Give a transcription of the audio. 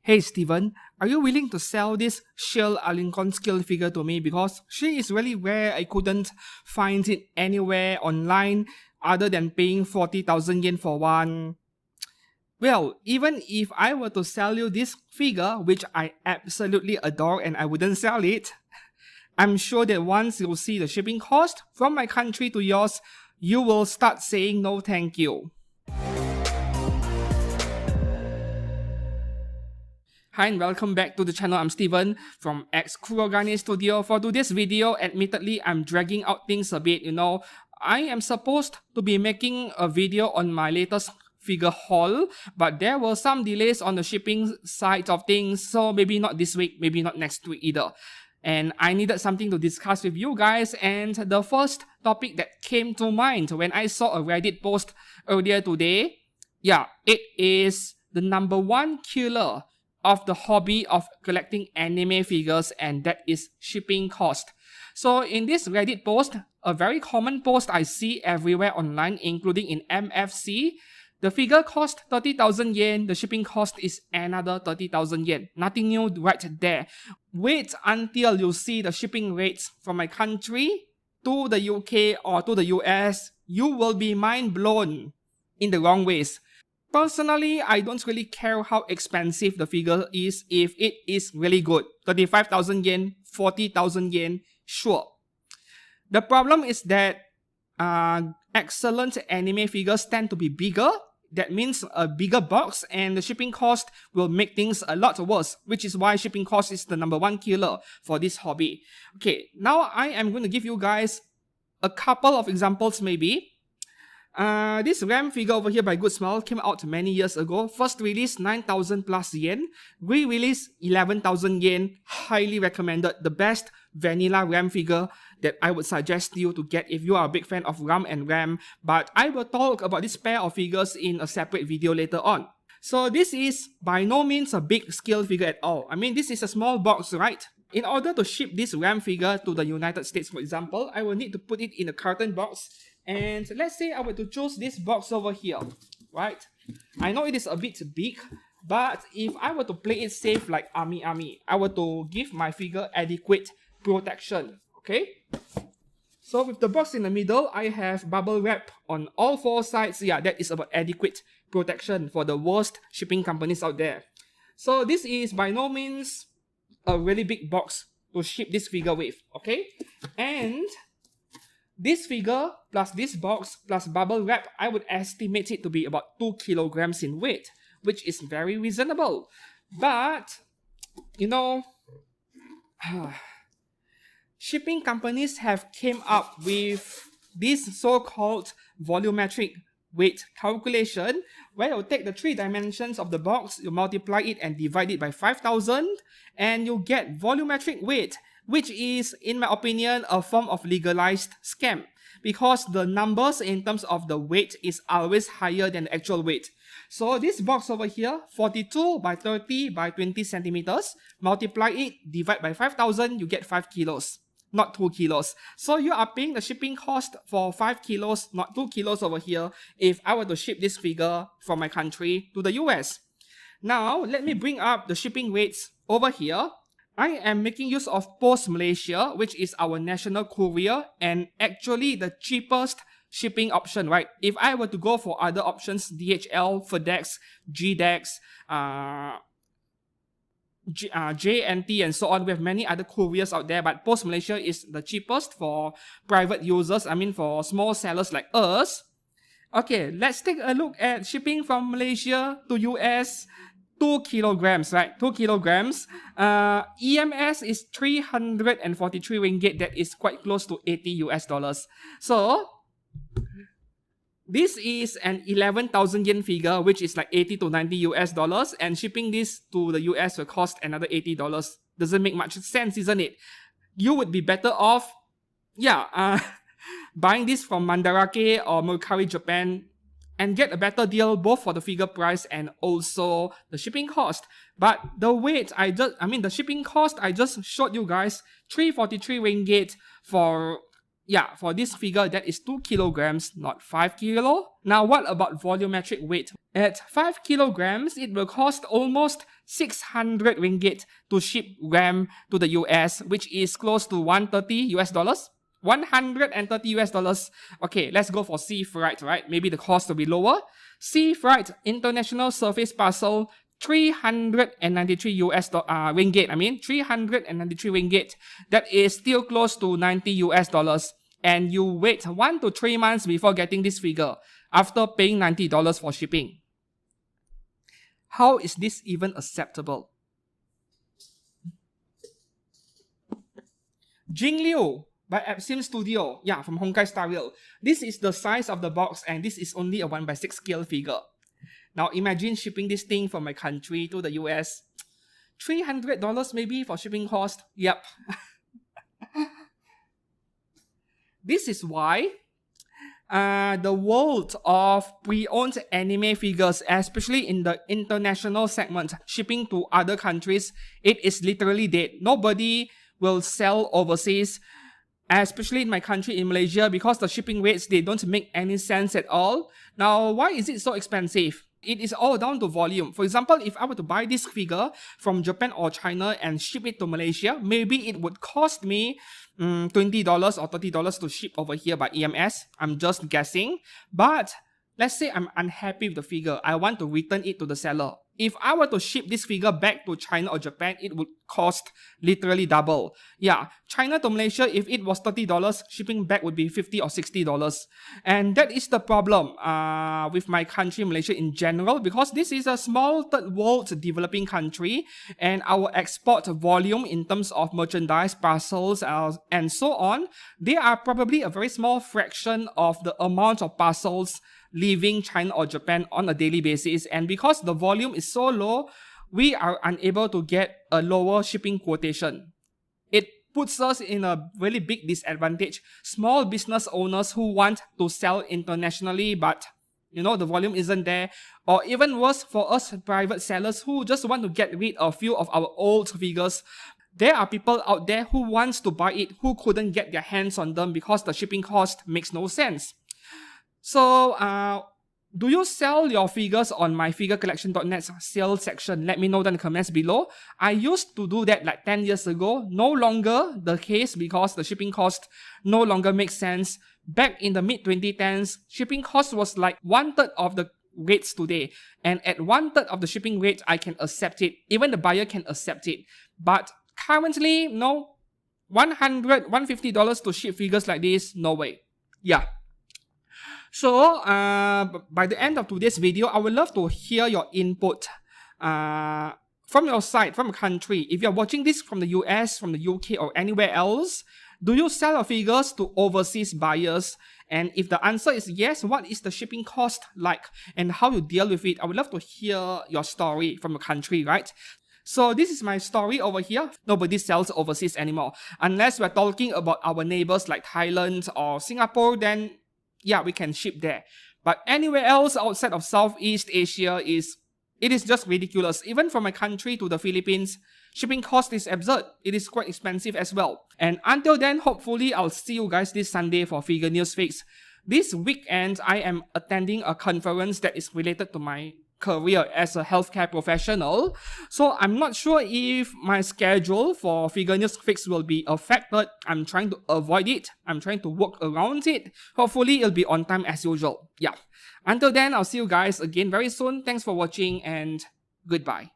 "Hey Steven, are you willing to sell this Shell Lincoln scale figure to me because she is really rare. I couldn't find it anywhere online other than paying 40,000 yen for one." Well, even if I were to sell you this figure, which I absolutely adore and I wouldn't sell it, I'm sure that once you see the shipping cost from my country to yours, you will start saying no thank you. Hi and welcome back to the channel. I'm Steven from X Kurogane Studio. For today's video, admittedly, I'm dragging out things a bit, I am supposed to be making a video on my latest figure haul, but there were some delays on the shipping side of things, so maybe not this week, maybe not next week either. And I needed something to discuss with you guys, and the first topic that came to mind when I saw a Reddit post earlier today, it is the #1 killer of the hobby of collecting anime figures, and that is shipping cost. So in this Reddit post, a very common post I see everywhere online, including in MFC, the figure cost 30,000 yen, the shipping cost is another 30,000 yen. Nothing new right there. Wait until you see the shipping rates from my country to the UK or to the US. You will be mind blown in the wrong ways. Personally, I don't really care how expensive the figure is if it is really good. 35,000 yen, 40,000 yen, sure. The problem is that excellent anime figures tend to be bigger. That means a bigger box, and the shipping cost will make things a lot worse, which is why shipping cost is the #1 killer for this hobby. Okay, now I am going to give you guys a couple of examples maybe. This RAM figure over here by Good Smile came out many years ago. First release 9,000 plus yen. Re-release 11,000 yen. Highly recommended. The best vanilla RAM figure that I would suggest you to get if you are a big fan of RAM and RAM. But I will talk about this pair of figures in a separate video later on. So this is by no means a big scale figure at all. I mean, this is a small box, right? In order to ship this RAM figure to the United States, for example, I will need to put it in a carton box. And let's say I were to choose this box over here, right? I know it is a bit big, but if I were to play it safe like Ami, I were to give my figure adequate protection, okay? So with the box in the middle, I have bubble wrap on all four sides. Yeah, that is about adequate protection for the worst shipping companies out there. So this is by no means a really big box to ship this figure with, okay? And this figure plus this box plus bubble wrap, I would estimate it to be about 2 kilograms in weight, which is very reasonable. But, shipping companies have came up with this so-called volumetric weight calculation, where you take the 3 dimensions of the box, you multiply it and divide it by 5,000, and you get volumetric weight, which is, in my opinion, a form of legalized scam, because the numbers in terms of the weight is always higher than the actual weight. So this box over here, 42 by 30 by 20 centimeters, multiply it, divide by 5,000, you get 5 kilos, not 2 kilos. So you are paying the shipping cost for 5 kilos, not 2 kilos over here, if I were to ship this figure from my country to the US. Now, let me bring up the shipping rates over here. I am making use of Post Malaysia, which is our national courier and actually the cheapest shipping option, right? If I were to go for other options, DHL, FedEx, GDEX, JNT and so on, we have many other couriers out there, but Post Malaysia is the cheapest for private users, I mean for small sellers like us. Okay, let's take a look at shipping from Malaysia to US. 2 kilograms, right? 2 kilograms. EMS is 343 ringgit. That is quite close to 80 US dollars. So, this is an 11,000 yen figure, which is like 80 to 90 US dollars. And shipping this to the US will cost another $80. Doesn't make much sense, isn't it? You would be better off, buying this from Mandarake or Mercari Japan and get a better deal both for the figure price and also the shipping cost. But the weight, the shipping cost I just showed you guys, 343 ringgit for this figure. That is 2 kilograms, not 5 kilo. Now what about volumetric weight? At 5 kilograms, it will cost almost 600 ringgit to ship RAM to the US, which is close to 130 US dollars. 130 US dollars. Okay, let's go for sea freight, right? Maybe the cost will be lower. Sea freight, international surface parcel, 393 ringgit. 393 ringgit. That is still close to 90 US dollars. And you wait 1 to 3 months before getting this figure after paying $90 for shipping. How is this even acceptable? Jingliu by Epsim Studio, from Honkai Star Rail. This is the size of the box and this is only a 1/6 scale figure. Now imagine shipping this thing from my country to the US. $300 maybe for shipping cost. Yep. This is why the world of pre-owned anime figures, especially in the international segment, shipping to other countries, it is literally dead. Nobody will sell overseas, especially in my country, in Malaysia, because the shipping rates, they don't make any sense at all. Now, why is it so expensive? It is all down to volume. For example, if I were to buy this figure from Japan or China and ship it to Malaysia, maybe it would cost me $20 or $30 to ship over here by EMS. I'm just guessing. But let's say I'm unhappy with the figure. I want to return it to the seller. If I were to ship this figure back to China or Japan, it would cost literally double. China to Malaysia, if it was $30, shipping back would be $50 or $60. And that is the problem with my country, Malaysia in general, because this is a small third world developing country, and our export volume in terms of merchandise, parcels, and so on, they are probably a very small fraction of the amount of parcels leaving China or Japan on a daily basis. And because the volume is so low, we are unable to get a lower shipping quotation. It puts us in a really big disadvantage. Small business owners who want to sell internationally, but the volume isn't there. Or even worse, for us private sellers who just want to get rid of a few of our old figures. There are people out there who wants to buy it, who couldn't get their hands on them because the shipping cost makes no sense. So, do you sell your figures on myfigurecollection.net's sales section? Let me know in the comments below. I used to do that like 10 years ago. No longer the case because the shipping cost no longer makes sense. Back in the mid-2010s, shipping cost was like 1/3 of the rates today. And at 1/3 of the shipping rate, I can accept it. Even the buyer can accept it. But currently, no. $100, $150 to ship figures like this, no way. So, by the end of today's video, I would love to hear your input from your side, from a country. If you're watching this from the US, from the UK, or anywhere else, do you sell your figures to overseas buyers? And if the answer is yes, what is the shipping cost like and how you deal with it? I would love to hear your story from a country, right? So this is my story over here. Nobody sells overseas anymore. Unless we're talking about our neighbors like Thailand or Singapore, then we can ship there. But anywhere else outside of Southeast Asia, it is just ridiculous. Even from my country to the Philippines, shipping cost is absurd. It is quite expensive as well. And until then, hopefully I'll see you guys this Sunday for Figure News Fix. This weekend, I am attending a conference that is related to my career as a healthcare professional. So I'm not sure if my schedule for Figure News Fix will be affected. I'm trying to avoid it. I'm trying to work around it. Hopefully it'll be on time as usual. Until then, I'll see you guys again very soon. Thanks for watching and goodbye.